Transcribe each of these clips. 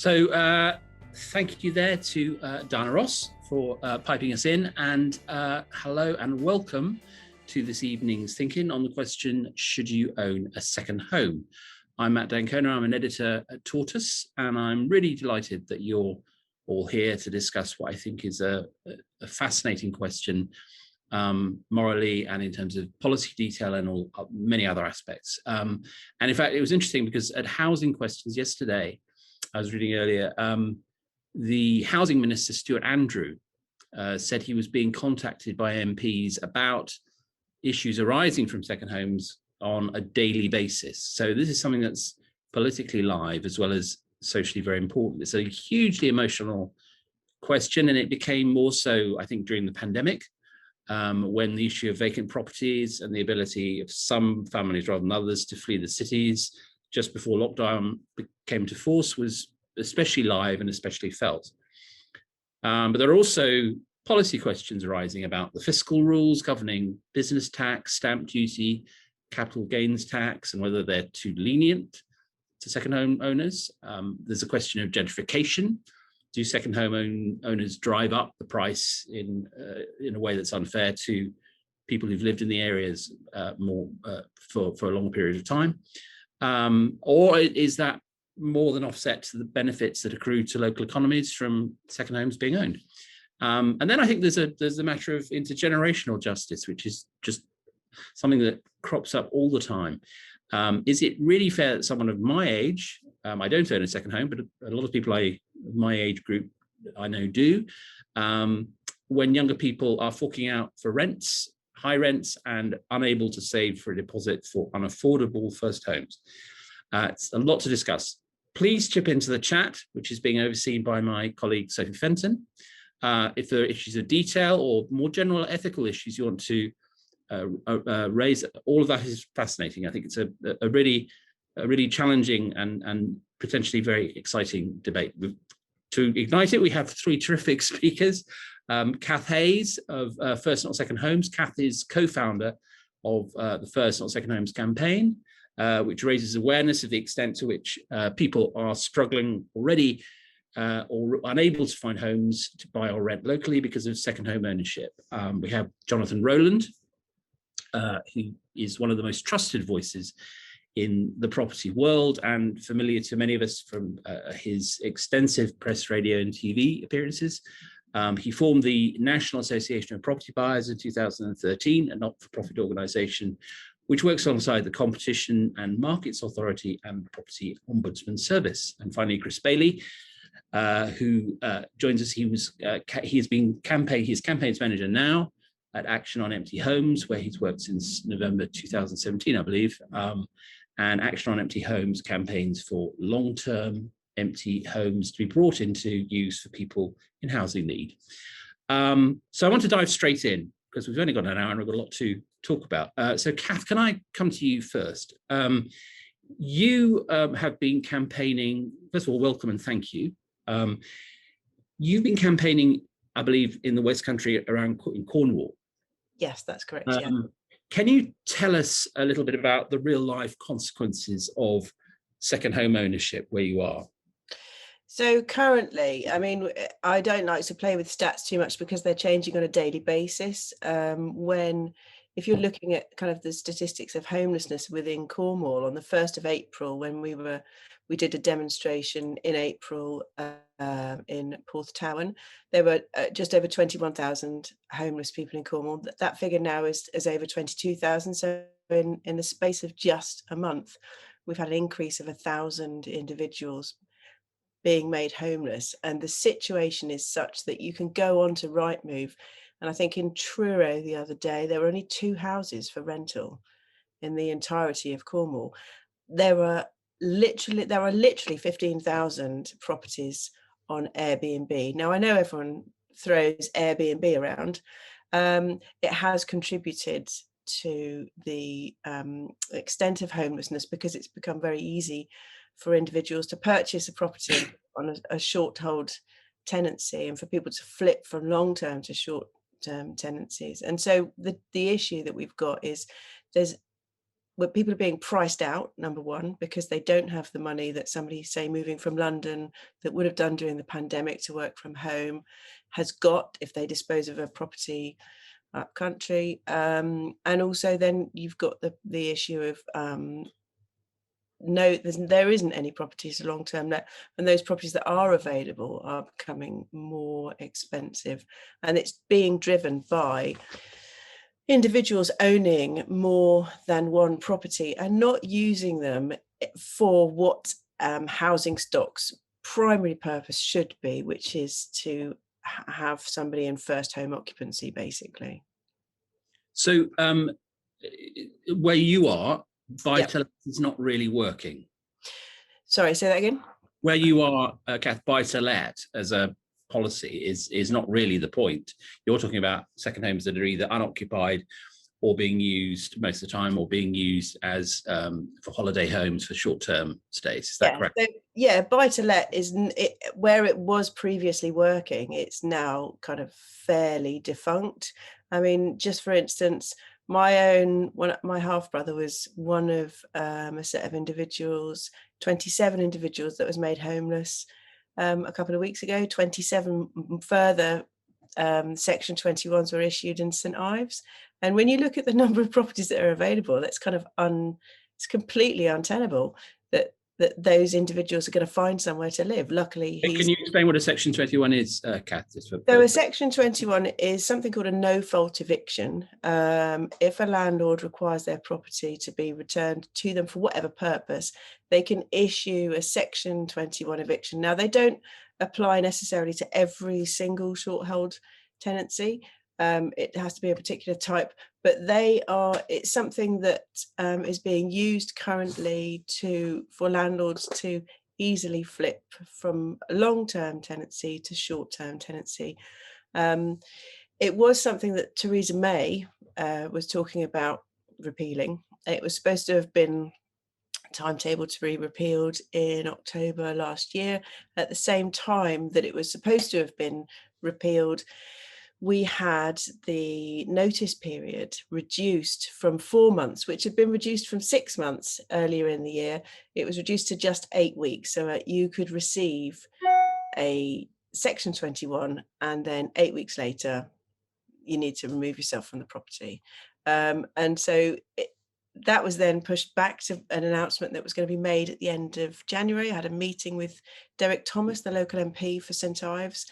Thank you there to Diana Ross for piping us in, and hello and welcome to this evening's ThinkIn on the question, should you own a second home? I'm Matt Dancona, I'm an editor at Tortoise, and I'm really delighted that you're all here to discuss what I think is a fascinating question, morally and in terms of policy detail and all many other aspects. And in fact, it was interesting because at Housing Questions yesterday, I was reading earlier, the Housing Minister, Stuart Andrew, said he was being contacted by MPs about issues arising from second homes on a daily basis. So this is something that's politically live as well as socially very important. It's a hugely emotional question, and it became more so, I think, during the pandemic, when the issue of vacant properties and the ability of some families rather than others to flee the cities just before lockdown came to force was especially live and especially felt. But there are also policy questions arising about the fiscal rules governing business tax, stamp duty, capital gains tax, and whether they're too lenient to second home owners. There's a question of gentrification. Do second home owners drive up the price in a way that's unfair to people who've lived in the areas more for a long period of time? Or is that more than offset to the benefits that accrue to local economies from second homes being owned? And then I think there's the matter of intergenerational justice, which is just something that crops up all the time. Is it really fair that someone of my age, I don't own a second home, but a lot of people my age group I know do, when younger people are forking out for rents, high rents, and unable to save for a deposit for unaffordable first homes? It's a lot to discuss. Please chip into the chat, which is being overseen by my colleague Sophie Fenton. If there are issues of detail or more general ethical issues you want to raise, all of that is fascinating. I think it's a really challenging and potentially very exciting debate. To ignite it, we have three terrific speakers. Kath Hayes of First Not Second Homes. Kath is co-founder of the First Not Second Homes campaign, which raises awareness of the extent to which people are struggling already or unable to find homes to buy or rent locally because of second home ownership. We have Jonathan Rowland, who is one of the most trusted voices in the property world and familiar to many of us from his extensive press, radio and TV appearances. He formed the National Association of Property Buyers in 2013, a not-for-profit organisation which works alongside the Competition and Markets Authority and the Property Ombudsman Service. And finally, Chris Bailey, who joins us. He's campaigns manager now at Action on Empty Homes, where he's worked since November 2017, I believe. And Action on Empty Homes campaigns for long-term empty homes to be brought into use for people in housing need. So I want to dive straight in because we've only got an hour and we've got a lot to talk about. So Kath, can I come to you first? You have been campaigning, first of all, welcome and thank you. You've been campaigning, I believe, in the West Country around in Cornwall. Yes, that's correct, yeah. Can you tell us a little bit about the real life consequences of second home ownership where you are? So currently, I mean, I don't like to play with stats too much because they're changing on a daily basis. If you're looking at kind of the statistics of homelessness within Cornwall, on the 1st of April, when we did a demonstration in April in Porthtowan, there were just over 21,000 homeless people in Cornwall. That figure now is over 22,000. So in the space of just a month, we've had an increase of 1,000 individuals being made homeless. And the situation is such that you can go on to Rightmove. And I think in Truro the other day, there were only 2 houses for rental in the entirety of Cornwall. There are literally 15,000 properties on Airbnb. Now, I know everyone throws Airbnb around. It has contributed to the extent of homelessness because it's become very easy for individuals to purchase a property on a short hold tenancy and for people to flip from long-term to short-term tenancies. And so the issue that we've got is there's where people are being priced out, number one, because they don't have the money that somebody, say, moving from London that would have done during the pandemic to work from home has got if they dispose of a property up country. And also then you've got the issue of no, there isn't any properties long-term let, and those properties that are available are becoming more expensive, and it's being driven by individuals owning more than one property and not using them for what housing stock's primary purpose should be, which is to have somebody in first home occupancy, basically. So where you are, Yep. buy-to-let is not really working. Sorry, say that again. Where you are, Kath, buy-to-let as a policy is not really the point. You're talking about second homes that are either unoccupied or being used most of the time, or being used as for holiday homes for short-term stays. Is that correct? So, yeah, buy-to-let is where it was previously working. It's now kind of fairly defunct. I mean, just for instance, my half brother was one of a set of individuals, 27 individuals that was made homeless a couple of weeks ago. 27 further Section 21s were issued in St Ives. And when you look at the number of properties that are available, that's kind of it's completely untenable that those individuals are going to find somewhere to live. Luckily, Can you explain what a Section 21 is, Kath? So a Section 21 is something called a no-fault eviction. If a landlord requires their property to be returned to them for whatever purpose, they can issue a Section 21 eviction. Now, they don't apply necessarily to every single short-hold tenancy. It has to be a particular type, but it's something that is being used currently for landlords to easily flip from long-term tenancy to short-term tenancy. It was something that Theresa May was talking about repealing. It was supposed to have been timetable to be repealed in October last year. At the same time that it was supposed to have been repealed, we had the notice period reduced from 4 months, which had been reduced from 6 months earlier in the year. It was reduced to just 8 weeks, so that you could receive a Section 21 and then 8 weeks later, you need to remove yourself from the property. And so that was then pushed back to an announcement that was going to be made at the end of January. I had a meeting with Derek Thomas, the local MP for St Ives,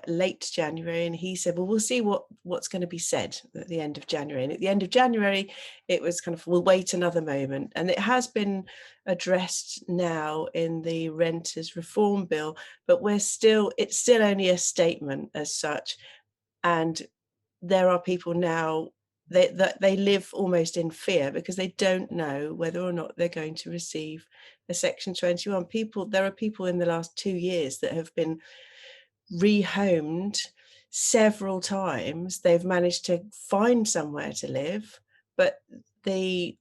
late January, and he said, well, we'll see what's going to be said at the end of January. And at the end of January, it was kind of, we'll wait another moment. And it has been addressed now in the Renters Reform Bill, but it's still only a statement as such. And there are people now that they live almost in fear because they don't know whether or not they're going to receive a Section 21. There are people in the last 2 years that have been rehomed several times. They've managed to find somewhere to live, but the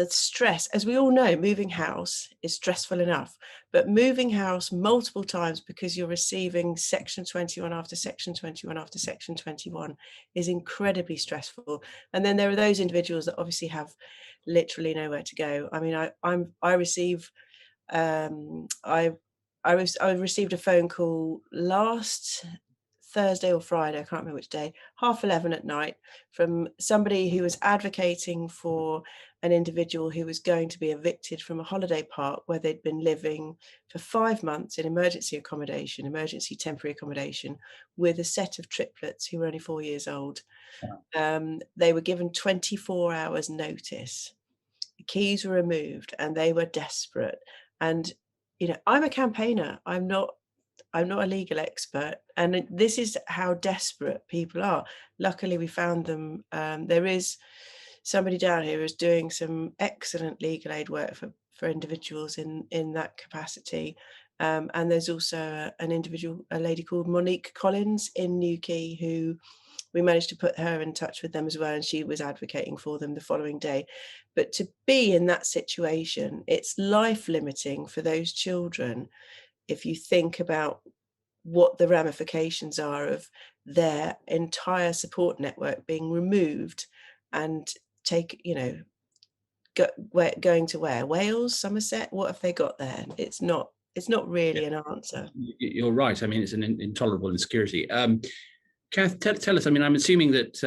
stress, as we all know, moving house is stressful enough, but moving house multiple times because you're receiving Section 21 after Section 21 after Section 21 is incredibly stressful. And then there are those individuals that obviously have literally nowhere to go. I mean, I received a phone call last Thursday or Friday, I can't remember which day, 11:30 at night, from somebody who was advocating for an individual who was going to be evicted from a holiday park where they'd been living for 5 months in emergency temporary accommodation, with a set of triplets who were only 4 years old. They were given 24 hours notice. The keys were removed and they were desperate. And, I'm a campaigner. I'm not a legal expert, and this is how desperate people are. Luckily, we found them. There is somebody down here who's doing some excellent legal aid work for individuals in that capacity. And there's also a lady called Monique Collins in Newquay, who we managed to put her in touch with them as well, and she was advocating for them the following day. But to be in that situation, it's life limiting for those children if you think about what the ramifications are of their entire support network being removed and going to where? Wales, Somerset? What have they got there? It's not really an answer. You're right. I mean, it's an intolerable insecurity. Kath, tell us. I mean, I'm assuming that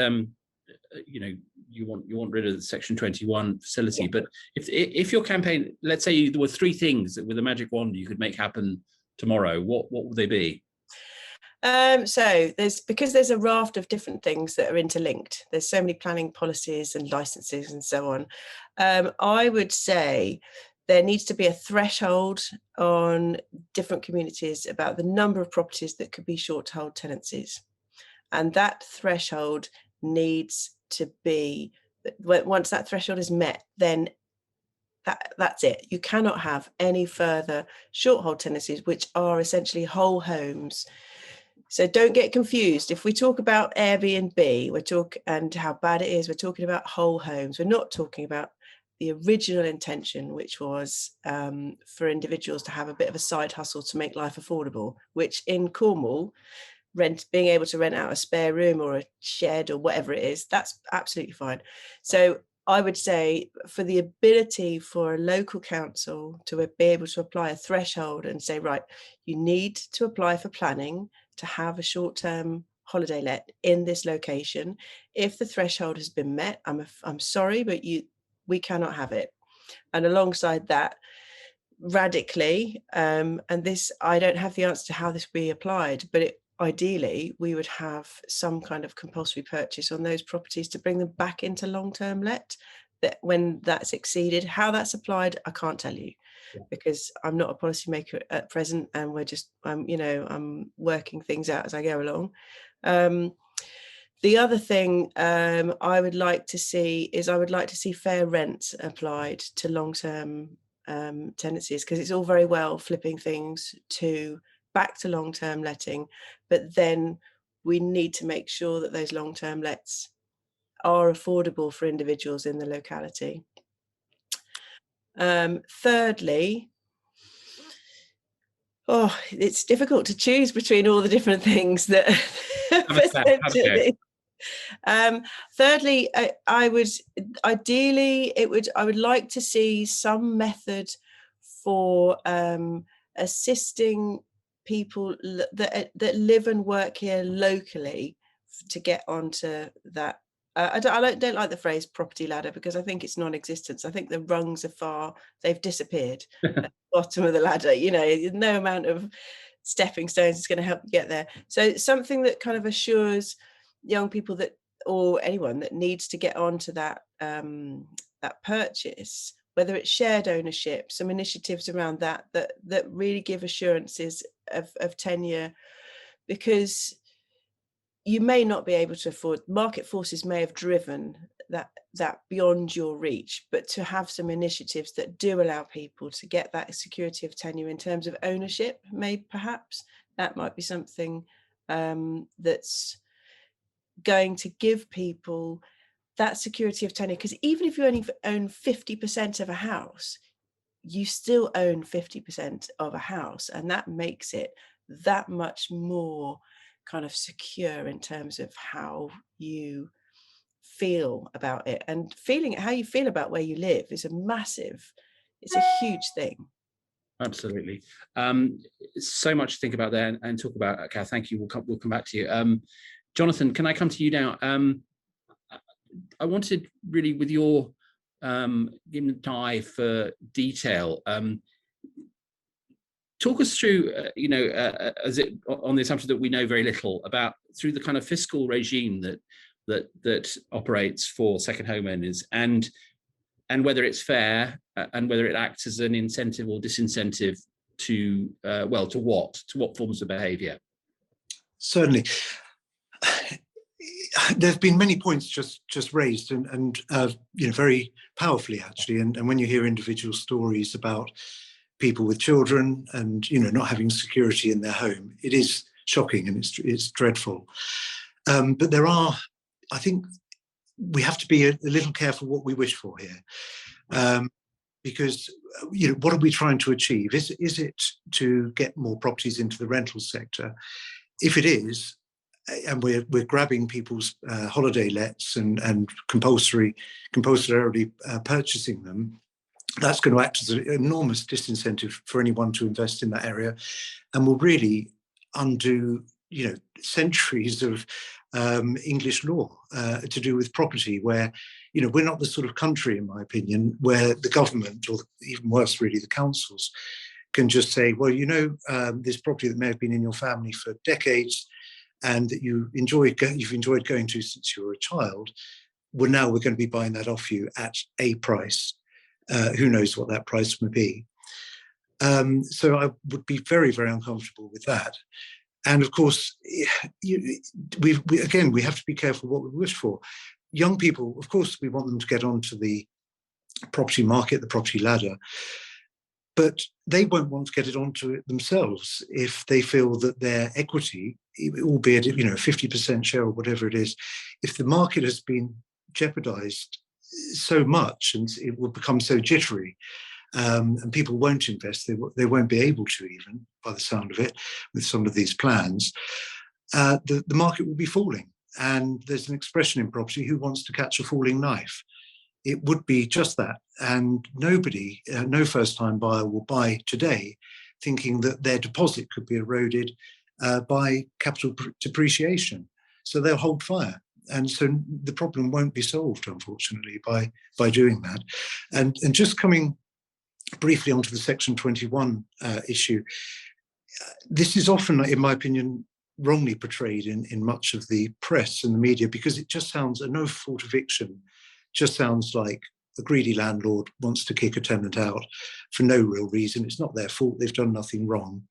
you want rid of the Section 21 facility, yeah. But if your campaign, let's say there were three things that with a magic wand you could make happen tomorrow, what would they be? So because there's a raft of different things that are interlinked. There's so many planning policies and licenses and so on. I would say there needs to be a threshold on different communities about the number of properties that could be short hold tenancies. And that threshold needs to be, once that threshold is met, then that's it. You cannot have any further short hold tenancies, which are essentially whole homes. So don't get confused. If we talk about Airbnb, and how bad it is, we're talking about whole homes. We're not talking about the original intention, which was for individuals to have a bit of a side hustle to make life affordable, which in Cornwall, being able to rent out a spare room or a shed or whatever it is, that's absolutely fine. So I would say for the ability for a local council to be able to apply a threshold and say, right, you need to apply for planning to have a short-term holiday let in this location. If the threshold has been met, I'm sorry, but we cannot have it. And alongside that, radically, and this, I don't have the answer to how this will be applied, but ideally we would have some kind of compulsory purchase on those properties to bring them back into long-term let. That when that's exceeded, how that's applied, I can't tell you, because I'm not a policymaker at present, and I'm working things out as I go along. The other thing I would like to see is fair rent applied to long-term tenancies, because it's all very well flipping things back to long-term letting, but then we need to make sure that those long-term lets are affordable for individuals in the locality. Thirdly, it's difficult to choose between all the different things that potentially. Thirdly, I would like to see some method for assisting people that live and work here locally to get onto that. I don't like the phrase property ladder, because I think it's non-existent. I think the rungs they've disappeared at the bottom of the ladder. No amount of stepping stones is going to help you get there. So something that kind of assures young people or anyone that needs to get onto that purchase, whether it's shared ownership, some initiatives around that really give assurances of tenure, because you may not be able to afford, market forces may have driven that beyond your reach, but to have some initiatives that do allow people to get that security of tenure in terms of ownership, perhaps that might be something that's going to give people that security of tenure. Because even if you only own 50% of a house, you still own 50% of a house, and that makes it that much more kind of secure in terms of how you feel about it. And how you feel about where you live is it's a huge thing. Absolutely. So much to think about there and talk about. Kath, thank you. We'll come back to you. Jonathan, can I come to you now? I wanted really, with your eye for detail, talk us through, as it on the assumption that we know very little about, through the kind of fiscal regime that operates for second home owners, and whether it's fair, and whether it acts as an incentive or disincentive to what forms of behaviour. Certainly. There's been many points just raised, and very powerfully actually. And when you hear individual stories about people with children and not having security in their home, it is shocking and it's dreadful. But I think we have to be a little careful what we wish for here, because what are we trying to achieve? Is it to get more properties into the rental sector? If it is, and we're grabbing people's holiday lets and compulsorily purchasing them, that's going to act as an enormous disincentive for anyone to invest in that area, and will really undo, centuries of English law to do with property, where, we're not the sort of country, in my opinion, where the government, or even worse, really, the councils, can just say, well, this property that may have been in your family for decades and that you've enjoyed going to since you were a child, well, now we're going to be buying that off you at a price. Who knows what that price may be? So I would be very, very uncomfortable with that. And of course, we have to be careful what we wish for. Young people, of course, we want them to get onto the property market, the property ladder, but they won't want to get it onto it themselves if they feel that their equity, albeit 50% share or whatever it is, if the market has been jeopardized so much and it will become so jittery, and people won't invest, they won't be able to, even by the sound of it, with some of these plans, the market will be falling. And there's an expression in property: who wants to catch a falling knife? It would be just that. And nobody, no first-time buyer will buy today thinking that their deposit could be eroded by capital depreciation. So they'll hold fire. And so the problem won't be solved, unfortunately, by doing that. And just coming briefly onto the Section 21 issue, this is often, in my opinion, wrongly portrayed in much of the press and the media, because it just sounds, a no-fault eviction just sounds like a greedy landlord wants to kick a tenant out for no real reason. It's not their fault, they've done nothing wrong.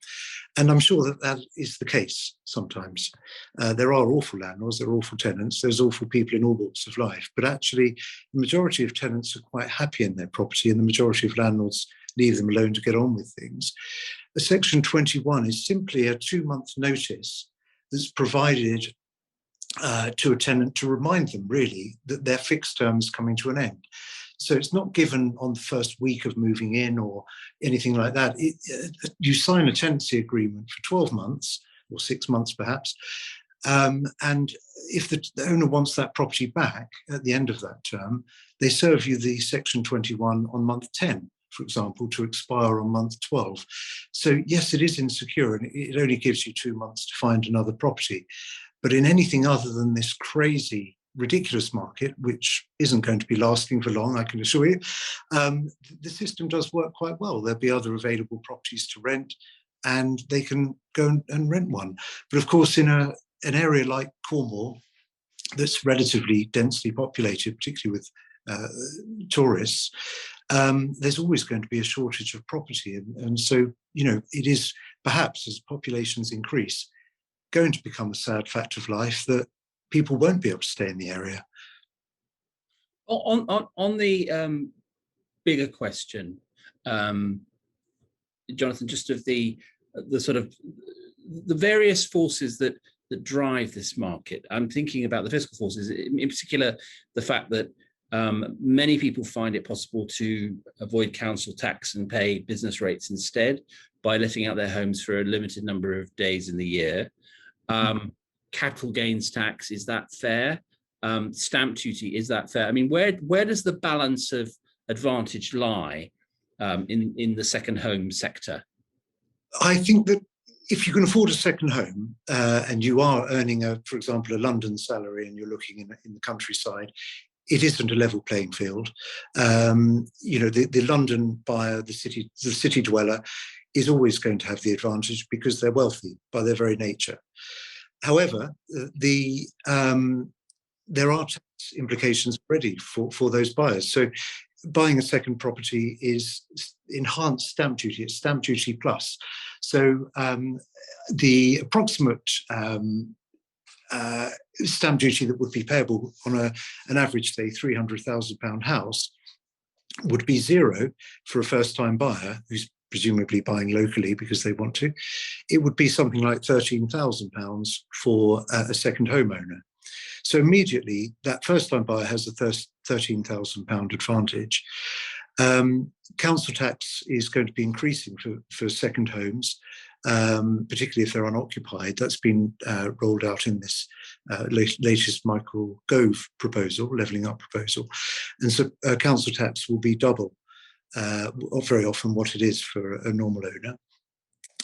And I'm sure that is the case sometimes. There are awful landlords, there are awful tenants, there's awful people in all walks of life, but actually the majority of tenants are quite happy in their property, and the majority of landlords leave them alone to get on with things. A Section 21 is simply a 2-month notice that's provided to a tenant to remind them, really, that their fixed term is coming to an end. So it's not given on the first week of moving in or anything like that. You sign a tenancy agreement for 12 months or 6 months perhaps, and if the owner wants that property back at the end of that term, they serve you the Section 21 on month 10, for example, to expire on month 12. So yes, it is insecure, and it only gives you 2 months to find another property. But in anything other than this crazy, ridiculous market, which isn't going to be lasting for long, I can assure you, the system does work quite well. There'll be other available properties to rent, and they can go and rent one. But of course, in an area like Cornwall, that's relatively densely populated, particularly with tourists, there's always going to be a shortage of property. And so, it is perhaps, as populations increase, going to become a sad fact of life that people won't be able to stay in the area. On the bigger question, Jonathan, just of the sort of the various forces that drive this market. I'm thinking about the fiscal forces, in particular, the fact that many people find it possible to avoid council tax and pay business rates instead by letting out their homes for a limited number of days in the year. Capital gains tax, is that fair? Stamp duty, is that fair? I mean, where does the balance of advantage lie in the second home sector? I think that if you can afford a second home and you are earning, for example, a London salary, and you're looking in the countryside, it isn't a level playing field. The London buyer, the city dweller, is always going to have the advantage because they're wealthy by their very nature. However, there are tax implications already for those buyers. So buying a second property is enhanced stamp duty. It's stamp duty plus. So the approximate stamp duty that would be payable on an average, say, £300,000 house would be zero for a first-time buyer who's presumably buying locally because they want to. It would be something like £13,000 for a second homeowner. So immediately that first-time buyer has a £13,000 advantage. Council tax is going to be increasing for second homes. particularly if they're unoccupied. That's been rolled out in this latest Michael Gove proposal, levelling up proposal. And so council tax will be double, very often what it is for a normal owner.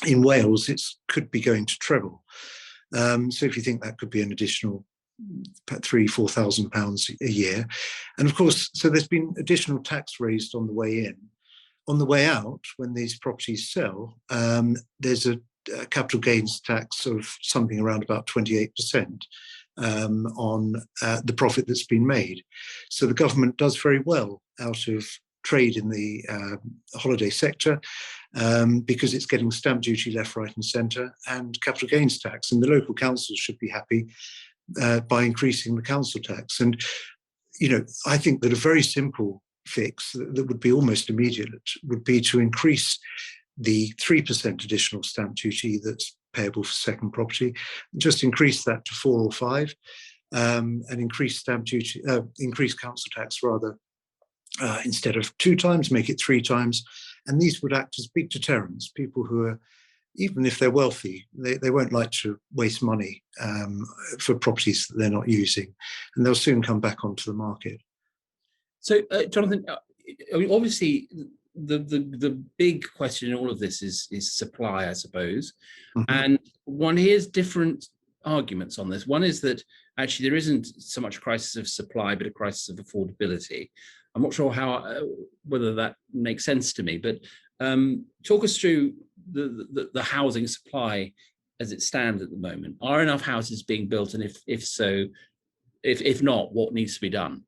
In Wales, it could be going to treble. So if you think that could be an additional £3,000-4,000 a year. And of course, so there's been additional tax raised on the way in. On the way out, when these properties sell, there's a capital gains tax of something around about 28% on the profit that's been made. So the government does very well out of trade in the holiday sector because it's getting stamp duty left, right and centre and capital gains tax. And the local councils should be happy by increasing the council tax. And, I think that a very simple fix that would be almost immediate would be to increase the 3% additional stamp duty that's payable for second property, just increase that to 4 or 5, and increase stamp duty, increase council tax rather, instead of 2 times, make it 3 times. And these would act as big deterrents. People who are, even if they're wealthy, they won't like to waste money for properties that they're not using, and they'll soon come back onto the market. So, Jonathan, I mean, obviously, the big question in all of this is supply, I suppose. Mm-hmm. And one hears different arguments on this. One is that actually there isn't so much a crisis of supply, but a crisis of affordability. I'm not sure whether that makes sense to me, but talk us through the housing supply as it stands at the moment. Are enough houses being built, and if so, if not, what needs to be done?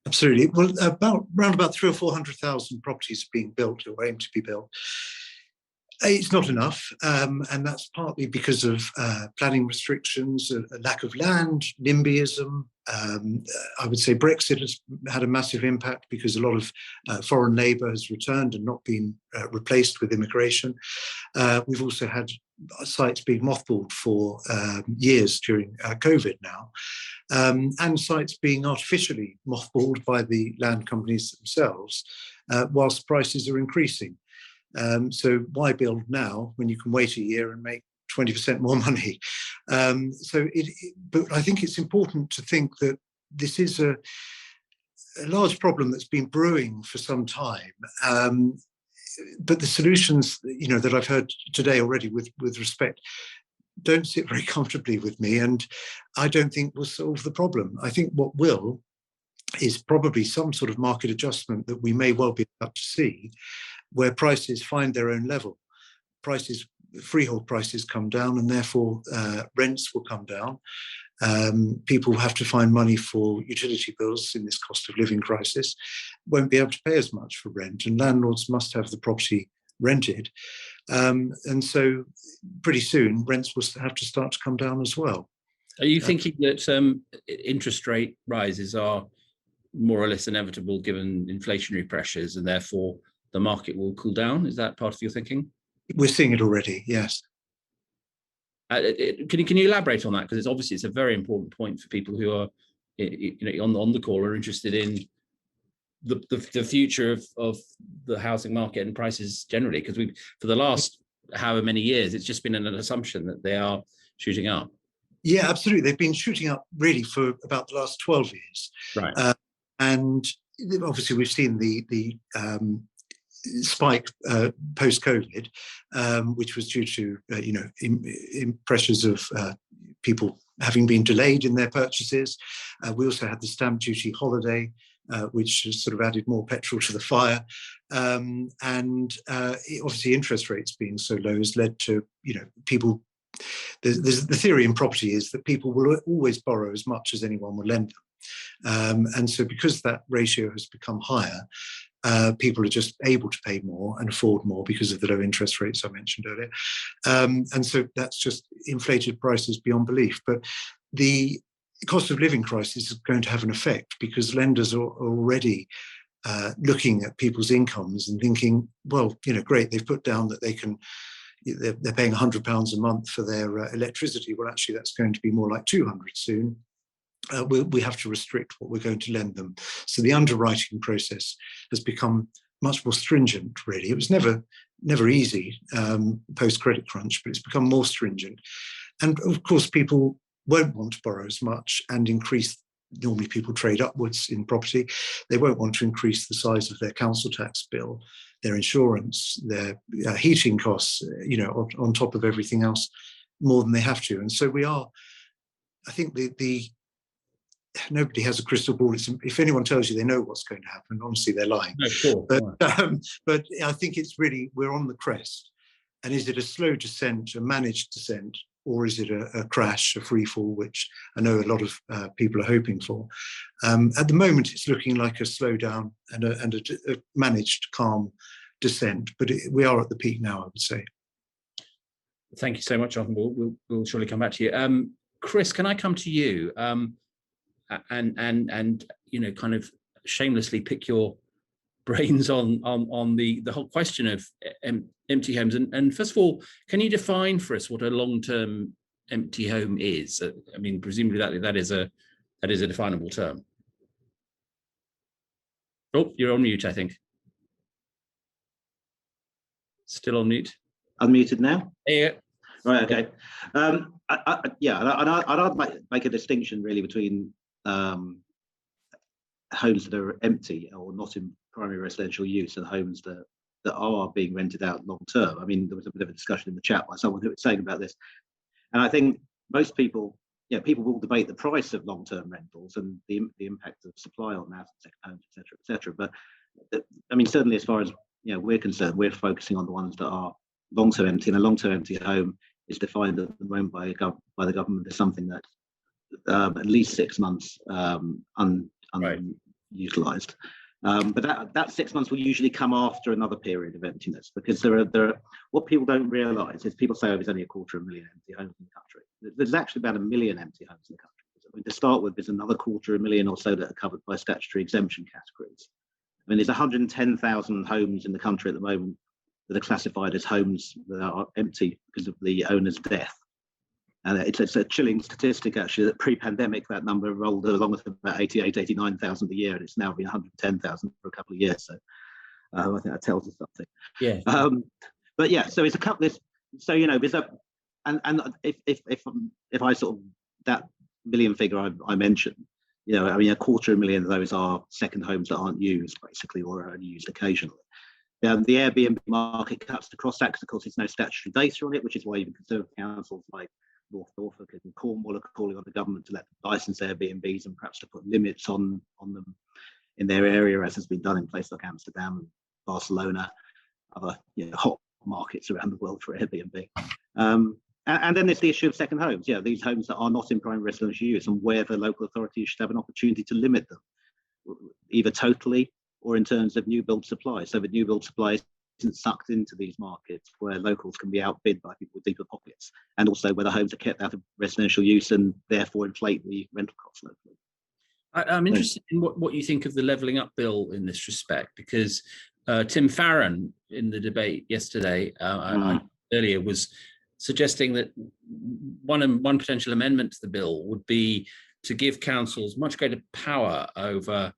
Absolutely. Well, around about 300,000 or 400,000 properties being built or aim to be built. It's not enough, and that's partly because of planning restrictions, a lack of land, NIMBYism. I would say Brexit has had a massive impact because a lot of foreign labour has returned and not been replaced with immigration. We've also had sites being mothballed for years during COVID now, and sites being artificially mothballed by the land companies themselves, whilst prices are increasing. So why build now when you can wait a year and make 20% more money? But I think it's important to think that this is a large problem that's been brewing for some time. But the solutions, that I've heard today already with respect, don't sit very comfortably with me, and I don't think will solve the problem. I think what will is probably some sort of market adjustment that we may well be about to see, where prices find their own level. Freehold prices come down, and therefore rents will come down. People have to find money for utility bills in this cost of living crisis, won't be able to pay as much for rent, and landlords must have the property rented. And so pretty soon rents will have to start to come down as well. Are you thinking that interest rate rises are more or less inevitable given inflationary pressures, and therefore the market will cool down? Is that part of your thinking? We're seeing it already, yes. Can you elaborate on that? Because it's a very important point for people who are on the call are interested in the future of the housing market and prices generally. Because for the last however many years, it's just been an assumption that they are shooting up. Yeah, absolutely. They've been shooting up really for about the last 12 years. Right. And obviously we've seen the spike post-COVID, which was due to in pressures of people having been delayed in their purchases. We also had the stamp duty holiday, which has sort of added more petrol to the fire, and obviously interest rates being so low has led to people. The theory in property is that people will always borrow as much as anyone will lend them, and so because that ratio has become higher, people are just able to pay more and afford more because of the low interest rates I mentioned earlier. And so that's just inflated prices beyond belief. But the cost of living crisis is going to have an effect because lenders are already looking at people's incomes and thinking, well, great, they've put down that they're paying £100 a month for their electricity. Well, actually, that's going to be more like 200 soon. We have to restrict what we're going to lend them. So the underwriting process has become much more stringent, really. It was never easy post credit crunch, but it's become more stringent. And of course, people won't want to borrow as much and increase. Normally people trade upwards in property. They won't want to increase the size of their council tax bill, their insurance, their heating costs, on top of everything else, more than they have to. And so I think nobody has a crystal ball. If anyone tells you they know what's going to happen, honestly, they're lying. No, sure. But I think it's really, we're on the crest. And is it a slow descent, a managed descent, or is it a crash, a free fall, which I know a lot of people are hoping for? At the moment, it's looking like a slowdown and a managed, calm descent. But we are at the peak now, I would say. Thank you so much, Jonathan. We'll surely come back to you. Chris, can I come to you and kind of shamelessly pick your brains on the whole question of empty homes, and first of all, can you define for us what a long-term empty home is? I mean, presumably that is a definable term. Oh, you're on mute, I think. Still on mute. Unmuted now? Yeah. Right, okay. I'd make a distinction really between homes that are empty or not in primary residential use and homes that are being rented out long term. I mean, there was a bit of a discussion in the chat by someone who was saying about this. And I think most people, people will debate the price of long term rentals and the impact of supply on that, second homes, et cetera. But I mean, certainly as far as we're concerned, we're focusing on the ones that are long term empty, and a long term empty home is defined at the moment by the government as something that's at least 6 months unutilized. But that 6 months will usually come after another period of emptiness, because there are what people don't realise is people say, oh, there's only 250,000 empty homes in the country. There's actually about 1 million empty homes in the country. I mean, to start with, there's another 250,000 or so that are covered by statutory exemption categories. I mean, there's 110,000 homes in the country at the moment that are classified as homes that are empty because of the owner's death. And it's a chilling statistic, actually, that pre-pandemic, that number rolled along with about 89,000 a year, and it's now been 110,000 for a couple of years. So I think that tells us something. Yeah. But yeah, so it's a couple of, so, there's a, and if I sort of, that million figure I mentioned, I mean, 250,000 of those are second homes that aren't used, basically, or are only used occasionally. The Airbnb market cuts the cross axis. Of course, there's no statutory data on it, which is why even conservative councils like North Norfolk and Cornwall are calling on the government to let them license Airbnbs and perhaps to put limits on them in their area, as has been done in places like Amsterdam and Barcelona, other hot markets around the world for Airbnb. And then there's the issue of second homes. These homes that are not in primary residential use, and where the local authorities should have an opportunity to limit them, either totally or in terms of new build supply, so that new build supply isn't sucked into these markets where locals can be outbid by people with deeper pockets, and also where the homes are kept out of residential use and therefore inflate the rental costs locally. I'm interested in what you think of the levelling up bill in this respect, because Tim Farron in the debate yesterday earlier was suggesting that one potential amendment to the bill would be to give councils much greater power over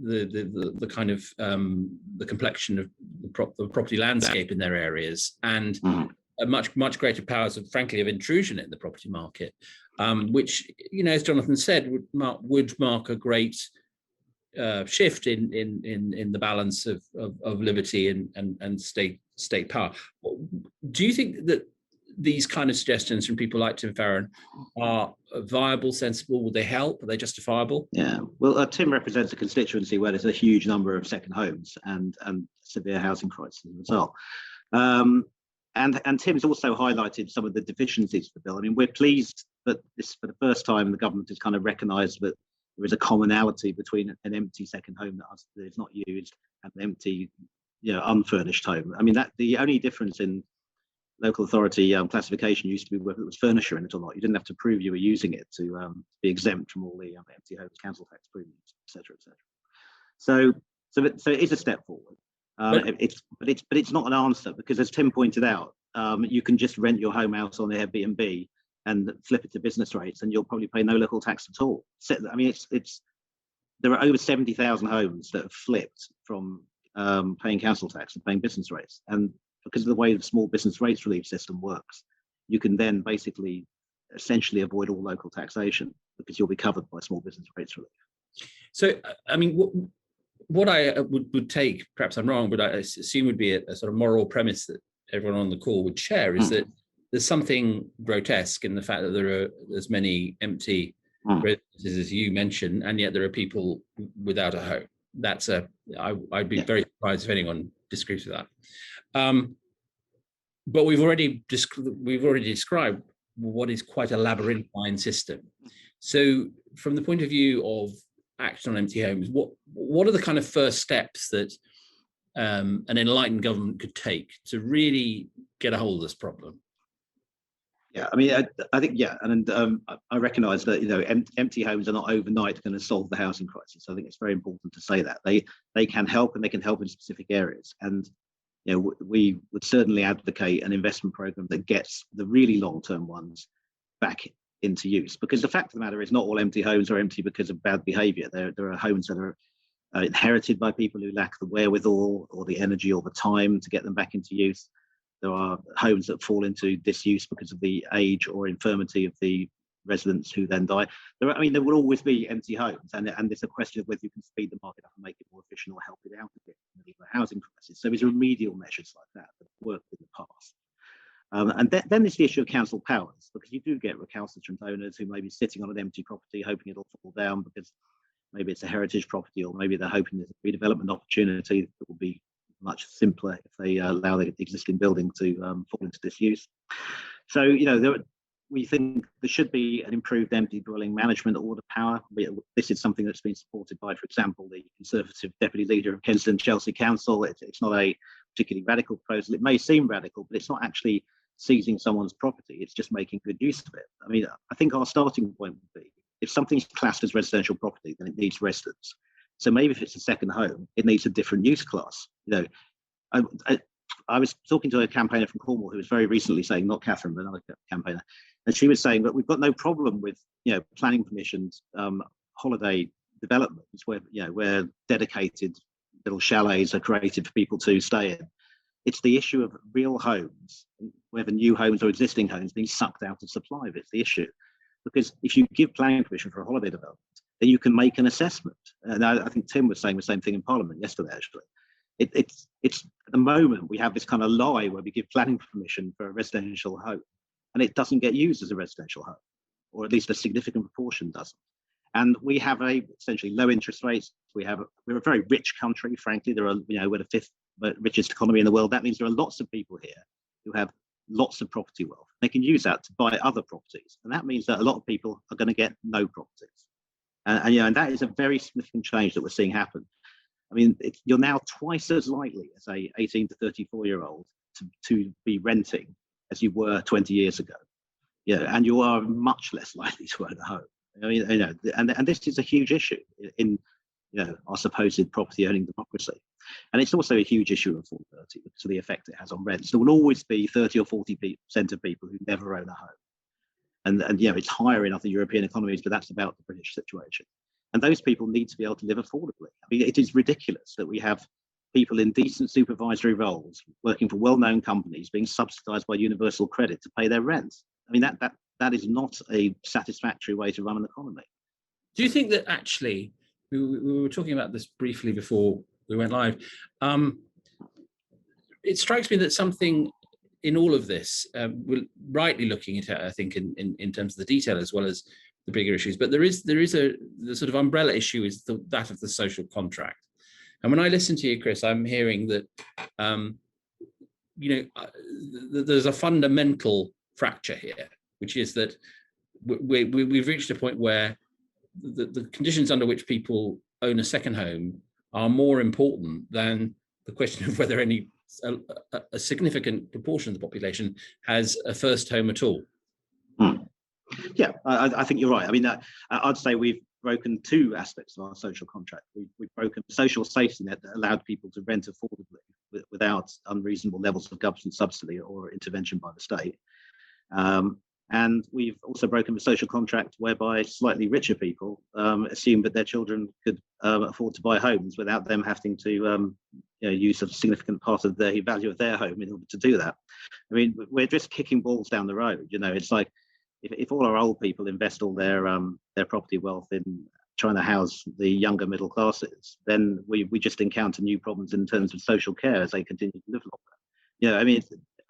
the kind of the complexion of the property landscape in their areas, and a much greater powers of, frankly, of intrusion in the property market, which, as Jonathan said, would mark a great shift in the balance of liberty and state power. Do you think that these kind of suggestions from people like Tim Farron are viable, sensible? Will they help? Are they justifiable? Yeah, well, Tim represents a constituency where there's a huge number of second homes and severe housing crisis as well. And Tim's also highlighted some of the deficiencies of the bill. I mean, we're pleased that this, for the first time, the government has kind of recognised that there is a commonality between an empty second home that is not used and an empty, unfurnished home. I mean, that the only difference in local authority classification used to be whether it was furniture in it or not. You didn't have to prove you were using it to be exempt from all the empty homes, council tax premiums, etc., etc. So it is a step forward. But it's not an answer, because, as Tim pointed out, you can just rent your home out on Airbnb and flip it to business rates, and you'll probably pay no local tax at all. I mean, there are over 70,000 homes that have flipped from paying council tax and paying business rates. And because of the way the small business rates relief system works, you can then basically essentially avoid all local taxation because you'll be covered by small business rates relief. So, I mean, what I would take, perhaps I'm wrong, but I assume would be a sort of moral premise that everyone on the call would share is that there's something grotesque in the fact that there are as many empty residences as you mentioned, and yet there are people without a home. That's I'd be very surprised if anyone disagrees with that. But we've already described what is quite a labyrinthine system. So from the point of view of action on empty homes, what are the kind of first steps that an enlightened government could take to really get a hold of this problem? Yeah, I mean, I think, yeah, and I recognise that, you know, empty homes are not overnight going to solve the housing crisis. I think it's very important to say that they can help, and they can help in specific areas. And you know, we would certainly advocate an investment program that gets the really long-term ones back into use. Because the fact of the matter is, not all empty homes are empty because of bad behaviour. There are homes that are inherited by people who lack the wherewithal or the energy or the time to get them back into use. There are homes that fall into disuse because of the age or infirmity of the residents who then die. There will always be empty homes, and it's a question of whether you can speed the market up and make it more efficient or help it out a bit in the housing crisis. So there's remedial measures like that that have worked in the past. And then there's the issue of council powers, because you do get recalcitrant owners who may be sitting on an empty property hoping it'll fall down because maybe it's a heritage property, or maybe they're hoping there's a redevelopment opportunity that will be much simpler if they allow the existing building to fall into disuse. So, you know, we think there should be an improved empty dwelling management order power. This is something that's been supported by, for example, the Conservative Deputy Leader of Kensington Chelsea Council. It's not a particularly radical proposal. It may seem radical, but it's not actually seizing someone's property. It's just making good use of it. I mean, I think our starting point would be, if something's classed as residential property, then it needs residents. So maybe if it's a second home, it needs a different use class. You know, I was talking to a campaigner from Cornwall who was very recently saying, not Catherine, but another campaigner, and she was saying that we've got no problem with, you know, planning permissions, holiday developments where dedicated little chalets are created for people to stay in. It's the issue of real homes, whether new homes or existing homes, being sucked out of supply. It's the issue. Because if you give planning permission for a holiday development, then you can make an assessment. And I think Tim was saying the same thing in Parliament yesterday, actually. It's at the moment we have this kind of lie where we give planning permission for a residential home and it doesn't get used as a residential home, or at least a significant proportion doesn't. And we have essentially low interest rates. We're a very rich country, frankly. We're the fifth richest economy in the world. That means there are lots of people here who have lots of property wealth. They can use that to buy other properties. And that means that a lot of people are going to get no properties. And that is a very significant change that we're seeing happen. I mean, you're now twice as likely as a 18 to 34-year-old to be renting as you were 20 years ago. And you are much less likely to own a home. I mean, and this is a huge issue in our supposed property owning democracy. And it's also a huge issue of affordability because of the effect it has on rents. There will always be 30 or 40% of people who never own a home. And it's higher in other European economies, but that's about the British situation. And those people need to be able to live affordably. I mean, it is ridiculous that we have people in decent supervisory roles working for well-known companies being subsidised by universal credit to pay their rent. I mean, that is not a satisfactory way to run an economy. Do you think that actually, we were talking about this briefly before we went live, it strikes me that something in all of this, we're rightly looking at it, I think, in terms of the detail as well as the bigger issues, but there is the sort of umbrella issue is that of the social contract. And when I listen to you, Chris, I'm hearing that there's a fundamental fracture here, which is that we've reached a point where the conditions under which people own a second home are more important than the question of whether a significant proportion of the population has a first home at all. Yeah, I think you're right. I mean, I'd say we've broken two aspects of our social contract. We've broken the social safety net that allowed people to rent affordably without unreasonable levels of government subsidy or intervention by the state. And we've also broken the social contract whereby slightly richer people assume that their children could afford to buy homes without them having to use a significant part of the value of their home in order to do that. I mean, we're just kicking balls down the road. It's like if all our old people invest all their property wealth in trying to house the younger middle classes, then we just encounter new problems in terms of social care as they continue to live longer. I mean,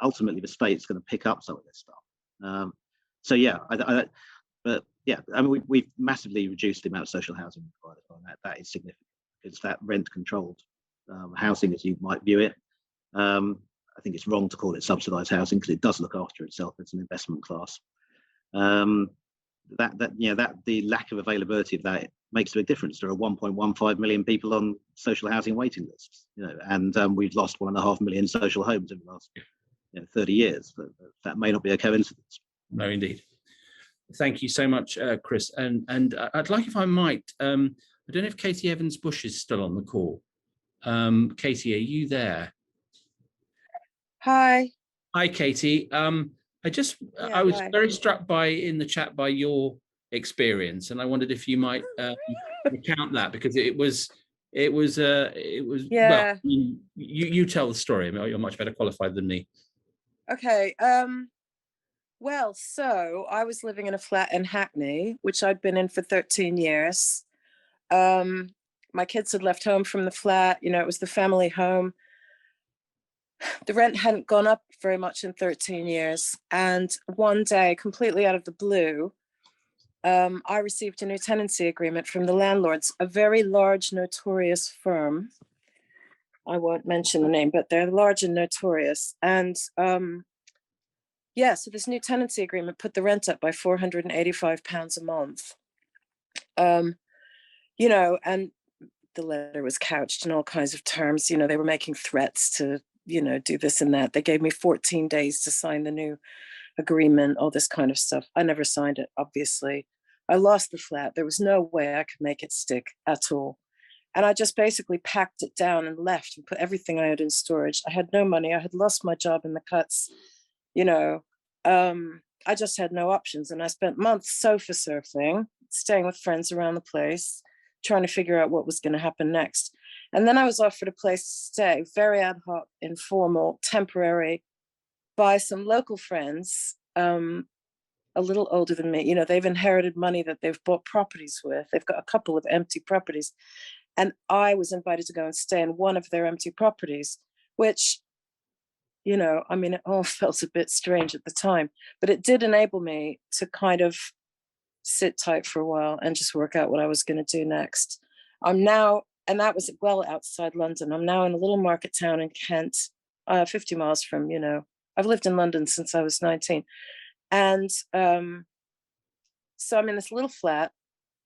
ultimately the state's going to pick up some of this stuff. So yeah, but yeah, I mean, we've massively reduced the amount of social housing provided, and that is significant. It's that rent-controlled housing, as you might view it. I think it's wrong to call it subsidised housing because it does look after itself. It's an investment class. The lack of availability of that makes a big difference. There are 1.15 million people on social housing waiting lists, and we've lost 1.5 million social homes in the last 30 years. That may not be a coincidence. No, indeed. Thank you so much, Chris. And I'd like, if I might, I don't know if Katie Evans-Bush is still on the call. Katie, are you there? Hi. Hi, Katie. I was very struck in the chat by your experience, and I wondered if you might recount that, because it was yeah. Well, you tell the story. I mean, you're much better qualified than me. Okay. Well, so I was living in a flat in Hackney, which I'd been in for 13 years. My kids had left home from the flat. It was the family home. The rent hadn't gone up very much in 13 years. And one day, completely out of the blue, I received a new tenancy agreement from the landlords, a very large, notorious firm. I won't mention the name, but they're large and notorious. And so this new tenancy agreement put the rent up by £485 a month. And the letter was couched in all kinds of terms. They were making threats to, do this and that. They gave me 14 days to sign the new agreement, all this kind of stuff. I never signed it, obviously. I lost the flat. There was no way I could make it stick at all. And I just basically packed it down and left and put everything I had in storage. I had no money. I had lost my job in the cuts. I just had no options. And I spent months sofa surfing, staying with friends around the place, trying to figure out what was going to happen next. And then I was offered a place to stay, very ad hoc, informal, temporary, by some local friends, a little older than me. They've inherited money that they've bought properties with. They've got a couple of empty properties. And I was invited to go and stay in one of their empty properties, which, it all felt a bit strange at the time, but it did enable me to kind of sit tight for a while and just work out what I was going to do next. I'm now, and that was well outside London. I'm now in a little market town in Kent, 50 miles from, I've lived in London since I was 19. And so I'm in this little flat.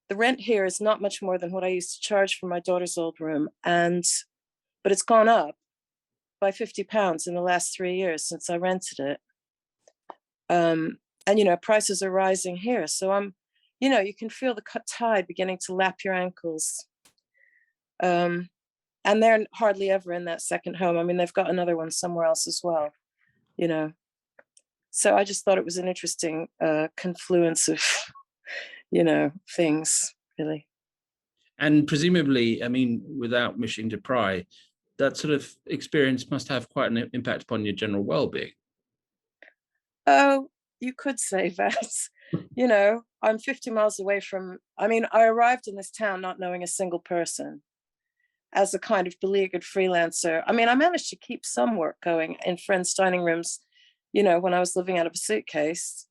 The rent here is not much more than what I used to charge for my daughter's old room. But it's gone up by £50 in the last 3 years since I rented it. And, prices are rising here. So I'm, you can feel the tide beginning to lap your ankles. And they're hardly ever in that second home. I mean, they've got another one somewhere else as well, So I just thought it was an interesting confluence of, things, really. And presumably, I mean, without wishing to pry, that sort of experience must have quite an impact upon your general well-being. Oh, you could say that. I'm 50 miles away from, I arrived in this town not knowing a single person as a kind of beleaguered freelancer. I managed to keep some work going in friends' dining rooms, when I was living out of a suitcase,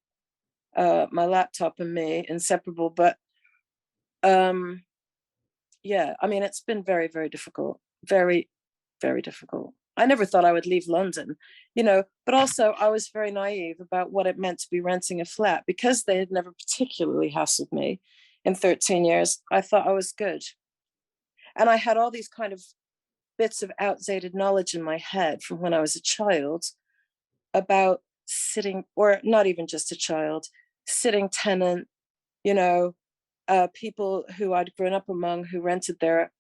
my laptop and me, inseparable. But it's been very, very difficult. Very, very difficult. I never thought I would leave London, but also I was very naive about what it meant to be renting a flat because they had never particularly hassled me in 13 years. I thought I was good. And I had all these kind of bits of outdated knowledge in my head from when I was a child about sitting, or not even just a child, sitting tenant, people who I'd grown up among who rented their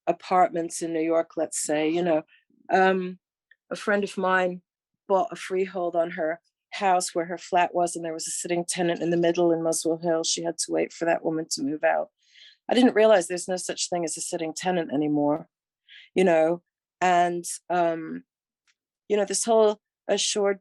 apartments in New York, let's say, a friend of mine bought a freehold on her house where her flat was, and there was a sitting tenant in the middle in Muswell Hill. She had to wait for that woman to move out. I didn't realize there's no such thing as a sitting tenant anymore. And, this whole short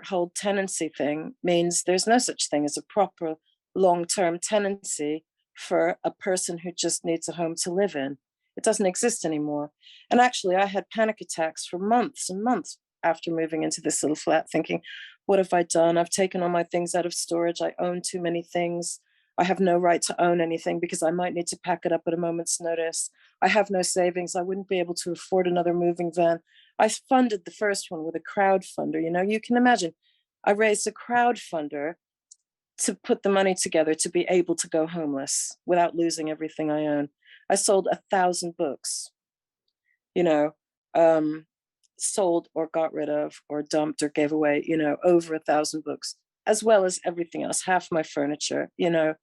hold tenancy thing means there's no such thing as a proper long-term tenancy for a person who just needs a home to live in. It doesn't exist anymore. And actually, I had panic attacks for months and months after moving into this little flat, thinking, what have I done? I've taken all my things out of storage. I own too many things. I have no right to own anything because I might need to pack it up at a moment's notice. I have no savings. I wouldn't be able to afford another moving van. I funded the first one with a crowdfunder. You can imagine, I raised a crowdfunder to put the money together to be able to go homeless without losing everything I own. I sold 1,000 books, sold or got rid of or dumped or gave away, over 1,000 books, as well as everything else, half my furniture, and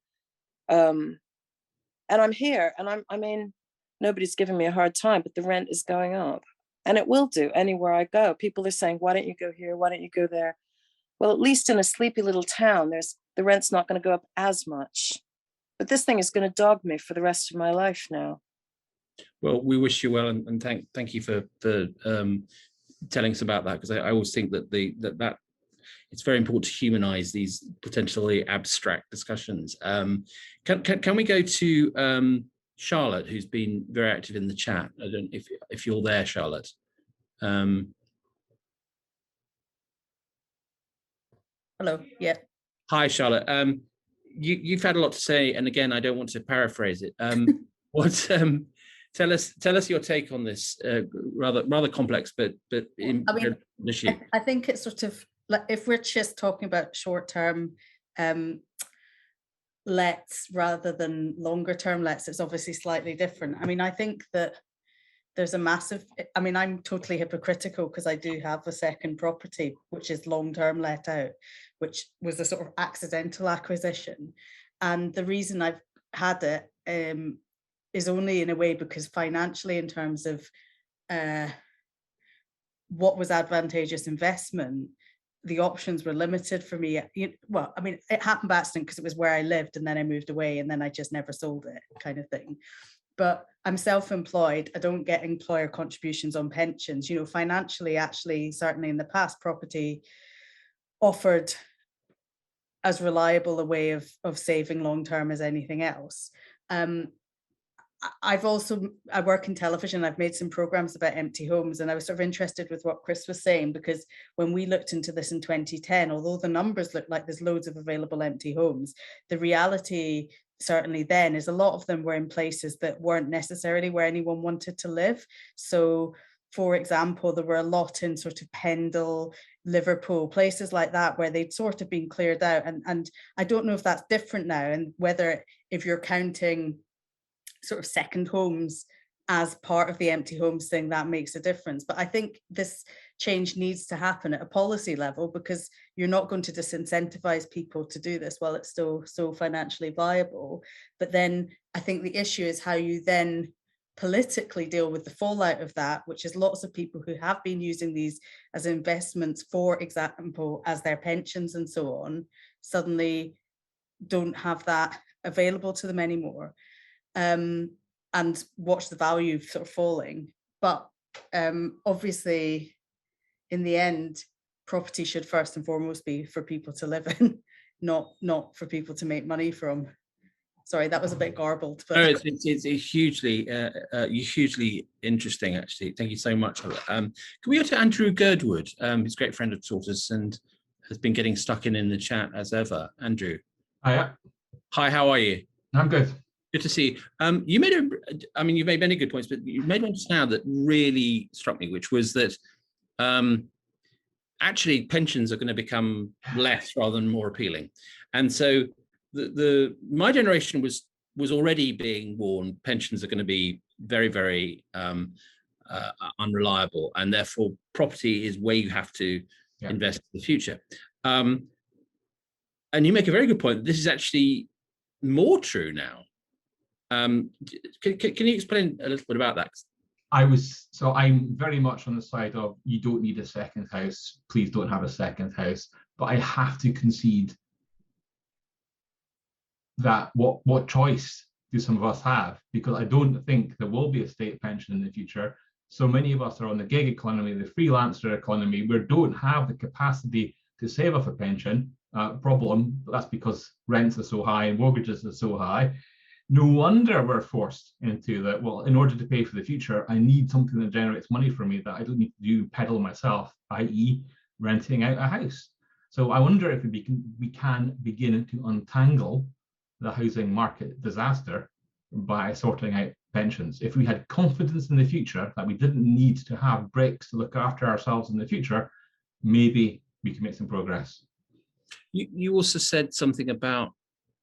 I'm here, and nobody's giving me a hard time, but the rent is going up, and it will do anywhere I go. People are saying, why don't you go here? Why don't you go there? Well, at least in a sleepy little town, the rent's not going to go up as much. But this thing is going to dog me for the rest of my life now. Well, we wish you well, and thank you for telling us about that, because I always think that that it's very important to humanize these potentially abstract discussions. Can we go to Charlotte, who's been very active in the chat? I don't know if you're there, Charlotte. Hello. Yeah. Hi, Charlotte. You've had a lot to say, and again, I don't want to paraphrase it. Tell us your take on this rather complex but issue. I think it's sort of like, if we're just talking about short-term lets rather than longer-term lets, it's obviously slightly different. I think that there's a massive, I'm totally hypocritical because I do have a second property, which is long-term let out, which was a sort of accidental acquisition. And the reason I've had it is only in a way because financially, in terms of what was advantageous investment, the options were limited for me. It happened by accident because it was where I lived, and then I moved away, and then I just never sold it, kind of thing. But I'm self-employed. I don't get employer contributions on pensions. Financially, actually, certainly in the past, property offered as reliable a way of saving long-term as anything else. I work in television. I've made some programs about empty homes, and I was sort of interested with what Chris was saying, because when we looked into this in 2010, although the numbers look like there's loads of available empty homes, the reality certainly then is a lot of them were in places that weren't necessarily where anyone wanted to live. So, for example, there were a lot in sort of Pendle, Liverpool, places like that where they'd sort of been cleared out. And I don't know if that's different now, and whether, if you're counting sort of second homes as part of the empty homes thing, that makes a difference. But I think this change needs to happen at a policy level, because you're not going to disincentivize people to do this while it's still so financially viable. But then I think the issue is how you then politically deal with the fallout of that, which is lots of people who have been using these as investments, for example, as their pensions and so on, suddenly don't have that available to them anymore. And watch the value sort of falling. But obviously, in the end, property should first and foremost be for people to live in, not for people to make money from. Sorry, that was a bit garbled. But no, it's hugely interesting, actually. Thank you so much. Can we go to Andrew Girdwood? He's a great friend of Tortoise and has been getting stuck in the chat as ever. Andrew. Hiya. Hi, how are you? I'm good. Good to see you. You made many good points, but you made one just now that really struck me, which was that actually pensions are going to become less rather than more appealing. And so my generation was already being warned pensions are going to be very, very unreliable, and therefore property is where you have to invest in the future. And you make a very good point. This is actually more true now. Can you explain a little bit about that? I'm very much on the side of, you don't need a second house, please don't have a second house. But I have to concede that what choice do some of us have? Because I don't think there will be a state pension in the future. So many of us are on the gig economy, the freelancer economy. We don't have the capacity to save up a pension. Problem, but that's because rents are so high and mortgages are so high. No wonder we're forced into that. Well, in order to pay for the future, I need something that generates money for me that I don't need to do peddle myself, i.e. renting out a house. So I wonder if we can begin to untangle the housing market disaster by sorting out pensions. If we had confidence in the future that we didn't need to have breaks to look after ourselves in the future, maybe we can make some progress. You also said something about,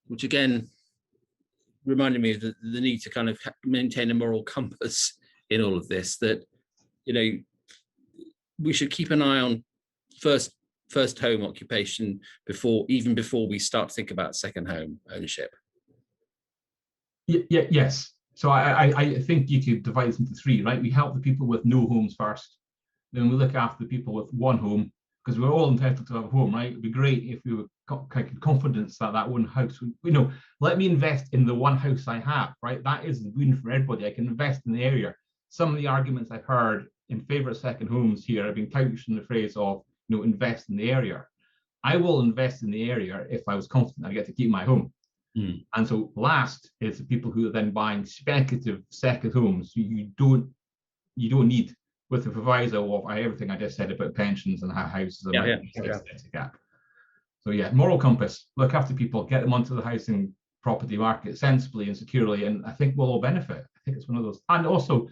which again reminded me of the need to kind of maintain a moral compass in all of this, that, you know, we should keep an eye on first home occupation before we start to think about second home ownership. Yes. So I think you could divide this into three, right? We help the people with no homes first. Then we look after the people with one home, because we're all entitled to have a home, right? It'd be great if we were confidence that one house, let me invest in the one house I have, right? That is the boon for everybody. I can invest in the area. Some of the arguments I've heard in favour of second homes here have been couched in the phrase of, invest in the area. I will invest in the area if I was confident I get to keep my home. And so last is the people who are then buying speculative second homes. You don't need, with the proviso of everything I just said about pensions and how houses are gap. So yeah, moral compass, look after people, get them onto the housing property market sensibly and securely, and I think we'll all benefit. I think it's one of those. And also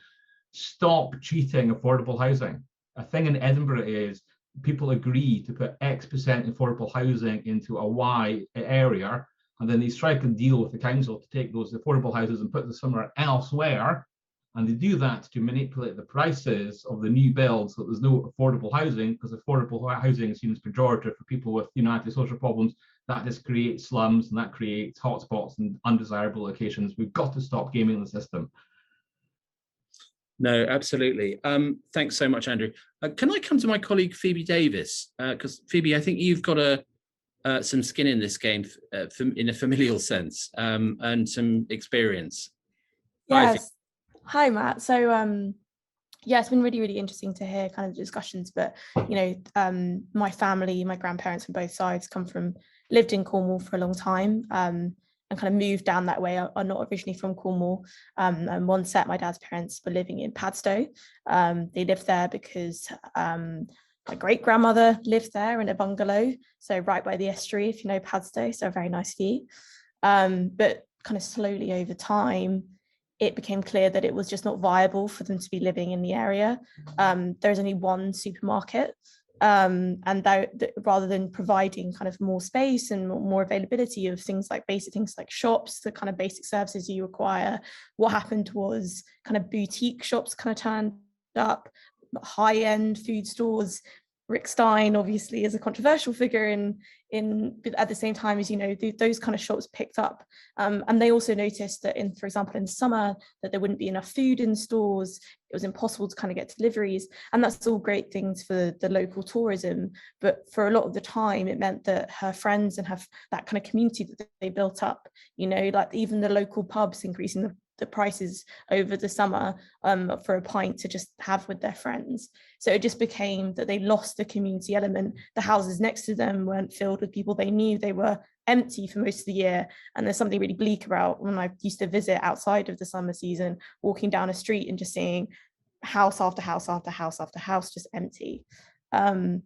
stop cheating affordable housing. A thing in Edinburgh is people agree to put X% affordable housing into a Y area, and then they strike a deal with the council to take those affordable houses and put them somewhere elsewhere. And they do that to manipulate the prices of the new builds so that there's no affordable housing, because affordable housing seems pejorative for people with antisocial problems. That just creates slums, and that creates hotspots and undesirable locations. We've got to stop gaming the system. No, absolutely. Thanks so much, Andrew. Can I come to my colleague Phoebe Davis? Because Phoebe, I think you've got some skin in this game in a familial sense, and some experience. Yes. Hi, Matt. So yeah, it's been really, really interesting to hear kind of the discussions, but my family, my grandparents from both sides lived in Cornwall for a long time, and kind of moved down that way. Are not originally from Cornwall. And one set, my dad's parents were living in Padstow. They lived there because my great grandmother lived there in a bungalow, so right by the estuary, if you know Padstow, so a very nice view. But kind of slowly over time, it became clear that it was just not viable for them to be living in the area. There's only one supermarket, and rather than providing kind of more space and more availability of basic things like shops, the kind of basic services you require, what happened was kind of boutique shops kind of turned up, high-end food stores. Rick Stein obviously is a controversial figure but at the same time as those kind of shops picked up, and they also noticed that for example in summer that there wouldn't be enough food in stores. It was impossible to kind of get deliveries, and that's all great things for the local tourism, but for a lot of the time it meant that her friends and that kind of community that they built up, like even the local pubs increasing the prices over the summer for a pint to just have with their friends. So it just became that they lost the community element. The houses next to them weren't filled with people they knew. They were empty for most of the year. And there's something really bleak about when I used to visit outside of the summer season, walking down a street and just seeing house after house after house after house just empty. And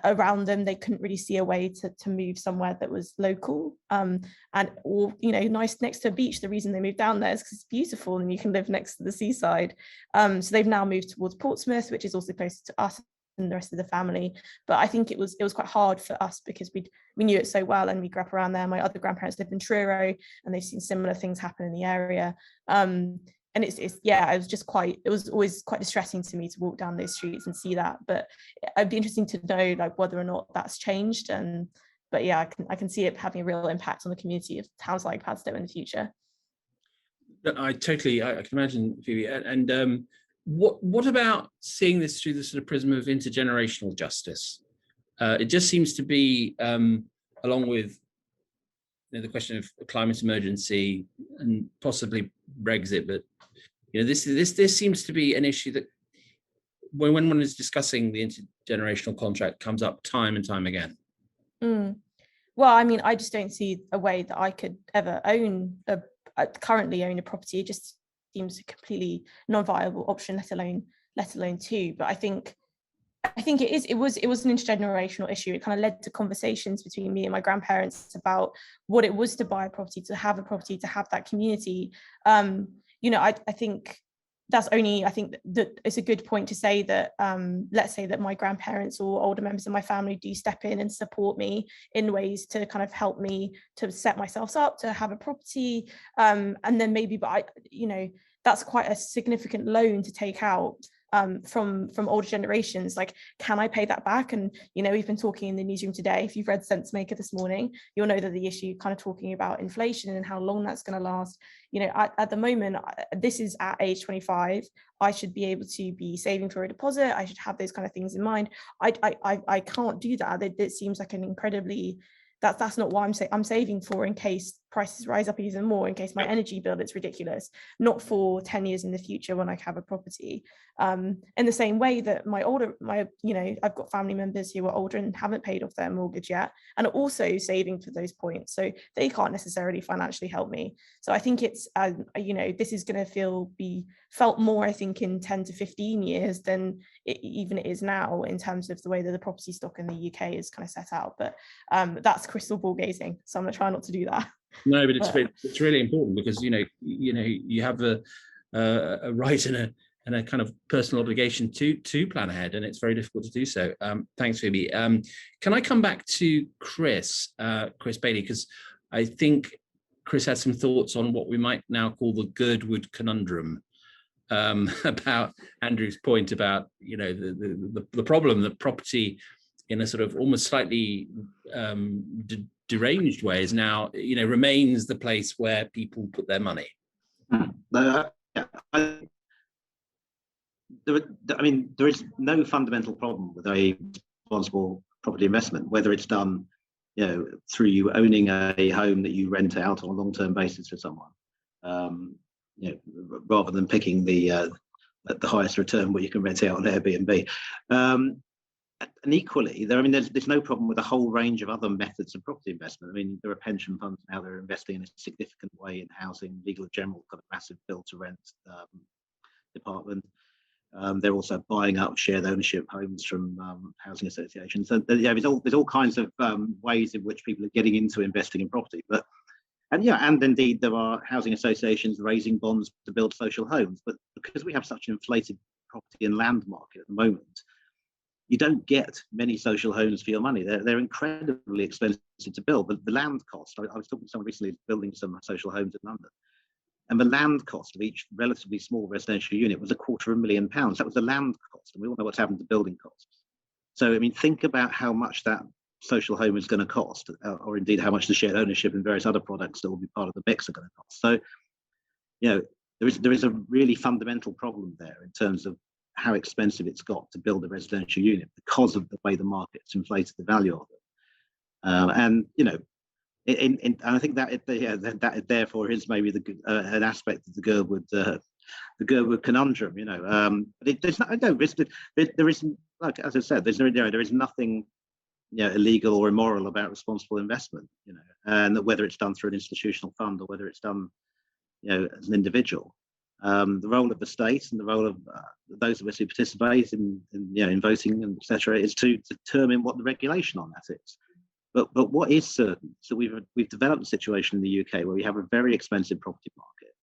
around them they couldn't really see a way to move somewhere that was local, nice next to a beach. The reason they moved down there is because it's beautiful and you can live next to the seaside. So they've now moved towards Portsmouth, which is also closer to us and the rest of the family. But I think it was quite hard for us because we knew it so well and we grew up around there. My other grandparents lived in Truro and they've seen similar things happen in the area. And it was always quite distressing to me to walk down those streets and see that. But it'd be interesting to know whether or not that's changed. But yeah, I can see it having a real impact on the community of towns like Padstow in the future. I can imagine, Phoebe. And what about seeing this through the sort of prism of intergenerational justice? It just seems to be, along with the question of climate emergency and possibly Brexit, but This seems to be an issue that when one is discussing the intergenerational contract comes up time and time again. Well, I mean, I just don't see a way that I could ever currently own a property. It just seems a completely non-viable option, let alone two. But I think it was an intergenerational issue. It kind of led to conversations between me and my grandparents about what it was to buy a property, to have a property, to have that community. I think that it's a good point to say that let's say that my grandparents or older members of my family do step in and support me in ways to kind of help me to set myself up to have a property, and then maybe, but that's quite a significant loan to take out from older generations. Like, can I pay that back? And we've been talking in the newsroom today, if you've read Sensemaker this morning, you'll know that the issue kind of talking about inflation and how long that's going to last. At the moment, this is at age 25, I should be able to be saving for a deposit. I should have those kind of things in mind. I can't do that. It seems like an incredibly, that's not why I'm saving for, in case prices rise up even more, in case my energy bill is ridiculous, not for 10 years in the future when I have a property. In the same way that I've got family members who are older and haven't paid off their mortgage yet, and are also saving for those points, so they can't necessarily financially help me. So I think it's this is going to be felt more, I think, in 10 to 15 years than it is now, in terms of the way that the property stock in the UK is kind of set out. But that's crystal ball gazing, so I'm going to try not to do that. No, but it's really important, because you have a right and a kind of personal obligation to plan ahead, and it's very difficult to do so. Thanks, Phoebe. Can I come back to Chris Bailey, because I think Chris had some thoughts on what we might now call the Girdwood conundrum, about Andrew's point about the problem that property, in a sort of almost slightly deranged way, is now remains the place where people put their money. There is no fundamental problem with a responsible property investment, whether it's done through you owning a home that you rent out on a long-term basis for someone, rather than picking the highest return where you can rent it out on Airbnb. And equally, there's no problem with a whole range of other methods of property investment. There are pension funds now that are investing in a significant way in housing. Legal & General got a massive build-to-rent department. They're also buying up shared ownership homes from housing associations. So there's all kinds of ways in which people are getting into investing in property. And indeed there are housing associations raising bonds to build social homes. But because we have such an inflated property and land market at the moment, you don't get many social homes for your money. They're incredibly expensive to build. The land cost, I was talking to someone recently building some social homes in London, and the land cost of each relatively small residential unit was £250,000. That was the land cost, and we all know what's happened to building costs. So think about how much that social home is going to cost, or indeed how much the shared ownership and various other products that will be part of the mix are going to cost. So there is a really fundamental problem there in terms of how expensive it's got to build a residential unit, because of the way the market's inflated the value of it. And I think that therefore is maybe an aspect of the Girdwood conundrum. But there's no risk. There isn't, like as I said, there is nothing illegal or immoral about responsible investment. And whether it's done through an institutional fund or whether it's done as an individual. The role of the state and the role of those of us who participate in voting and etc. is to determine what the regulation on that is. But what is certain? So we've developed a situation in the UK where we have a very expensive property market,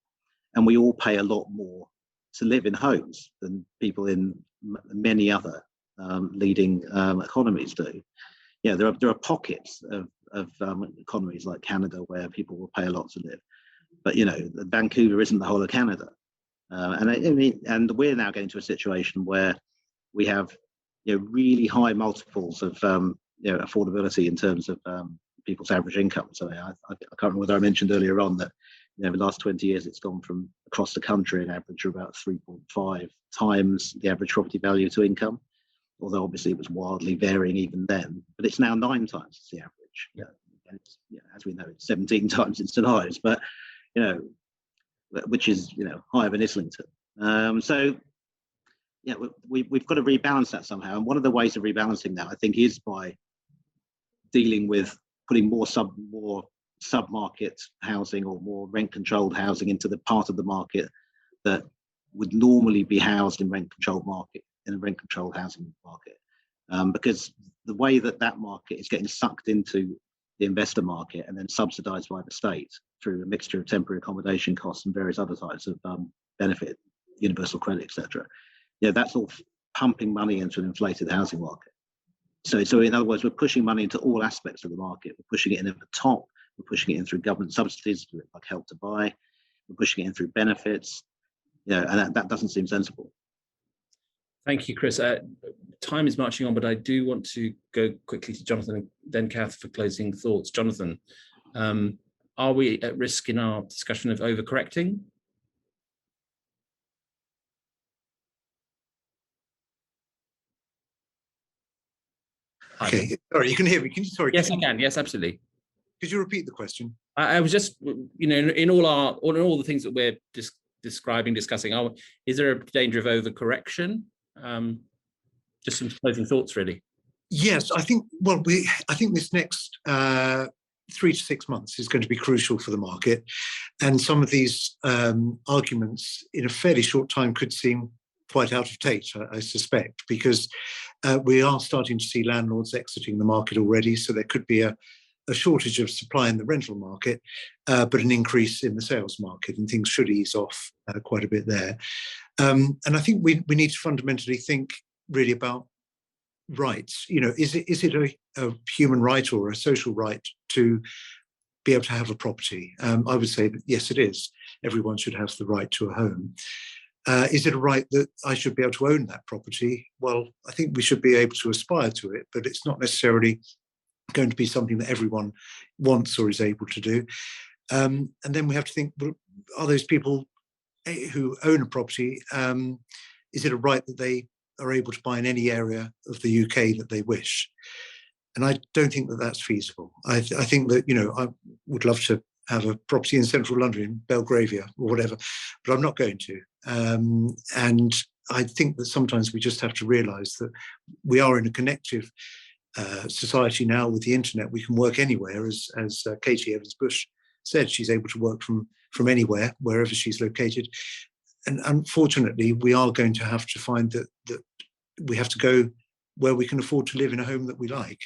and we all pay a lot more to live in homes than people in many other leading economies do. There are pockets of economies like Canada where people will pay a lot to live, but Vancouver isn't the whole of Canada. And we're now getting to a situation where we have really high multiples of affordability in terms of people's average income. So I can't remember whether I mentioned earlier on that the last 20 years it's gone from across the country an average of about 3.5 times the average property value to income, although obviously it was wildly varying even then, but it's now 9 times the average. As we know, it's 17 times in St Ives, but which is higher than Islington. So yeah, we've got to rebalance that somehow. And one of the ways of rebalancing that, I think, is by dealing with putting more sub-market housing or more rent-controlled housing into the part of the market that would normally be housed in a rent-controlled housing market. Because the way that market is getting sucked into the investor market and then subsidised by the state through a mixture of temporary accommodation costs and various other types of benefit, universal credit, etc. Yeah, that's all pumping money into an inflated housing market. So in other words, we're pushing money into all aspects of the market. We're pushing it in at the top. We're pushing it in through government subsidies, like Help to Buy. We're pushing it in through benefits. And that doesn't seem sensible. Thank you, Chris. Time is marching on, but I do want to go quickly to Jonathan and then Kath for closing thoughts. Jonathan, are we at risk in our discussion of overcorrecting? Okay, sorry, you can hear me. Can you? Sorry. Yes, I can. Yes, absolutely. Could you repeat the question? I was just, in all the things that we're discussing, is there a danger of overcorrection? Just some closing thoughts, really. Yes, I think. Well, I think this next 3 to 6 months is going to be crucial for the market, and some of these arguments in a fairly short time could seem quite out of date, I suspect, because we are starting to see landlords exiting the market already. So there could be a shortage of supply in the rental market, but an increase in the sales market, and things should ease off quite a bit there. And I think we need to fundamentally think really about rights. Is it a human right or a social right to be able to have a property? I would say that yes, it is. Everyone should have the right to a home. Is it a right that I should be able to own that property? Well, I think we should be able to aspire to it, but it's not necessarily going to be something that everyone wants or is able to do. And then we have to think, well, are those people who own a property, is it a right that they are able to buy in any area of the UK that they wish? And I don't think that that's feasible. I think that, I would love to have a property in central London, in Belgravia or whatever, but I'm not going to. And I think that sometimes we just have to realise that we are in a connective society now with the internet. We can work anywhere, as Katie Evans-Bush said. She's able to work from anywhere, wherever she's located. And unfortunately, we are going to have to find that we have to go where we can afford to live in a home that we like.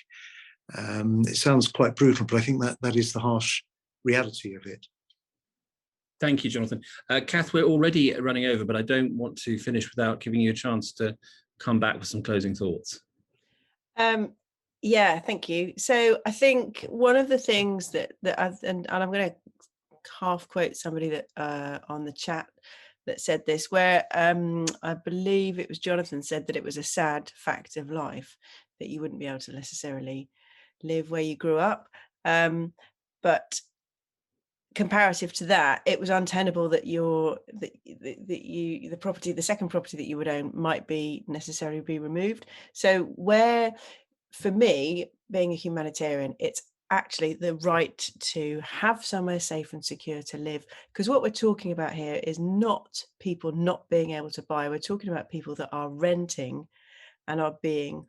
It sounds quite brutal, but I think that is the harsh reality of it. Thank you, Jonathan. Kath, we're already running over, but I don't want to finish without giving you a chance to come back with some closing thoughts. Yeah, thank you. So I think one of the things that and I'm going to half quote somebody that on the chat that said this, where I believe it was Jonathan said that it was a sad fact of life that you wouldn't be able to necessarily live where you grew up. But comparative to that, it was untenable that the second property that you would own might be necessarily be removed. So where, for me, being a humanitarian, it's actually the right to have somewhere safe and secure to live. Because what we're talking about here is not people not being able to buy. We're talking about people that are renting and are being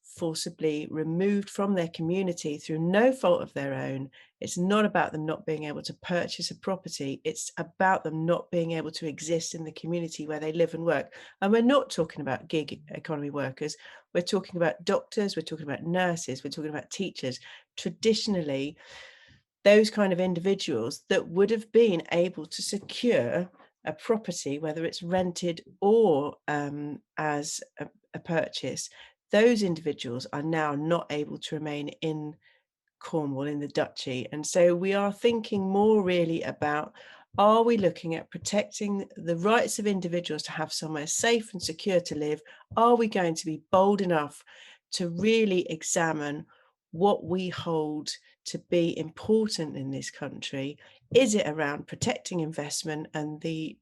forcibly removed from their community through no fault of their own. It's not about them not being able to purchase a property. It's about them not being able to exist in the community where they live and work. And we're not talking about gig economy workers. We're talking about doctors. We're talking about nurses. We're talking about teachers. Traditionally, those kind of individuals that would have been able to secure a property, whether it's rented or as a purchase, those individuals are now not able to remain in Cornwall, in the Duchy. And so we are thinking more really about, are we looking at protecting the rights of individuals to have somewhere safe and secure to live? Are we going to be bold enough to really examine what we hold to be important in this country? Is it around protecting investment and the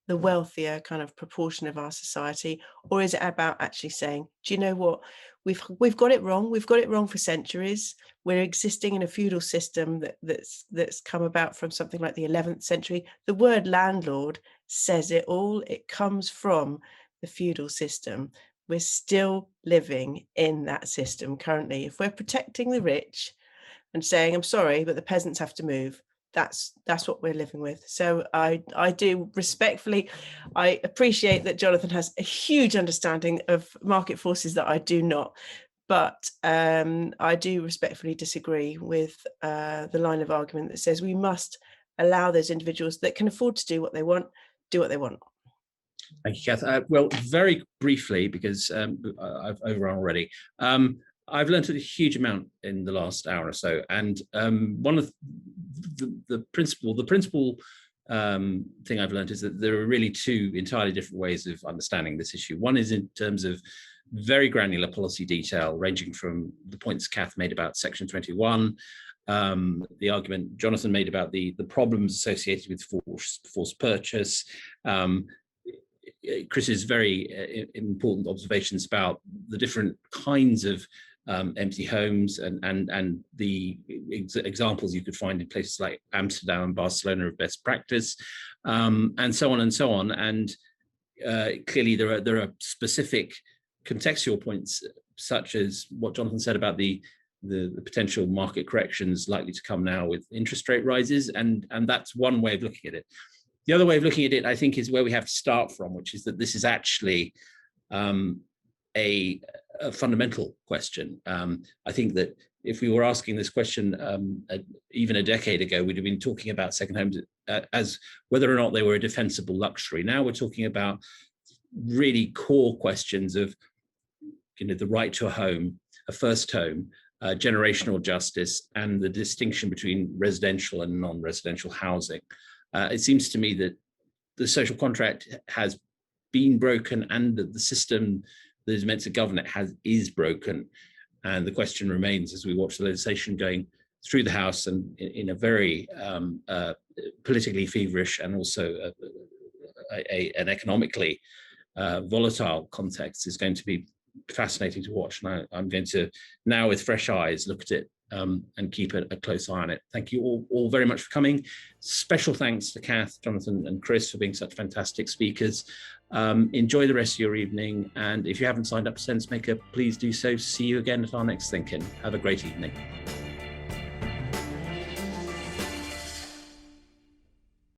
the wealthier kind of proportion of our society, or is it about actually saying, do you know what, we've got it wrong. We've got it wrong for centuries. We're existing in a feudal system that's come about from something like the 11th century. The word landlord says it all. It comes from the feudal system. We're still living in that system currently. If we're protecting the rich and saying, I'm sorry, but the peasants have to move, that's what we're living with. So I do respectfully, I appreciate that Jonathan has a huge understanding of market forces that I do not, but I do respectfully disagree with the line of argument that says we must allow those individuals that can afford to do what they want. Thank you, Kath. Well, very briefly, because I've overrun already. I've learned a huge amount in the last hour or so, and one of the principal thing I've learned is that there are really two entirely different ways of understanding this issue. One is in terms of very granular policy detail, ranging from the points Kath made about Section 21, the argument Jonathan made about the problems associated with forced purchase, Chris's very important observations about the different kinds of empty homes and the examples you could find in places like Amsterdam and Barcelona of best practice, and so on and so on. And clearly there are specific contextual points, such as what Jonathan said about the potential market corrections likely to come now with interest rate rises, and that's one way of looking at it. The other way of looking at it, I think, is where we have to start from, which is that this is actually a fundamental question. I think that if we were asking this question even a decade ago, we'd have been talking about second homes as whether or not they were a defensible luxury. Now we're talking about really core questions of, the right to a home, a first home, generational justice, and the distinction between residential and non-residential housing. It seems to me that the social contract has been broken, and that the system that is meant to govern it is broken. And the question remains, as we watch the legislation going through the House and in a very politically feverish and also an economically volatile context, is going to be fascinating to watch. And I'm going to now, with fresh eyes, look at it and keep a close eye on it. Thank you all very much for coming. Special thanks to Kath, Jonathan, and Chris for being such fantastic speakers. Enjoy the rest of your evening, and if you haven't signed up to Sensemaker, please do so. See you again at our next ThinkIn. Have a great evening.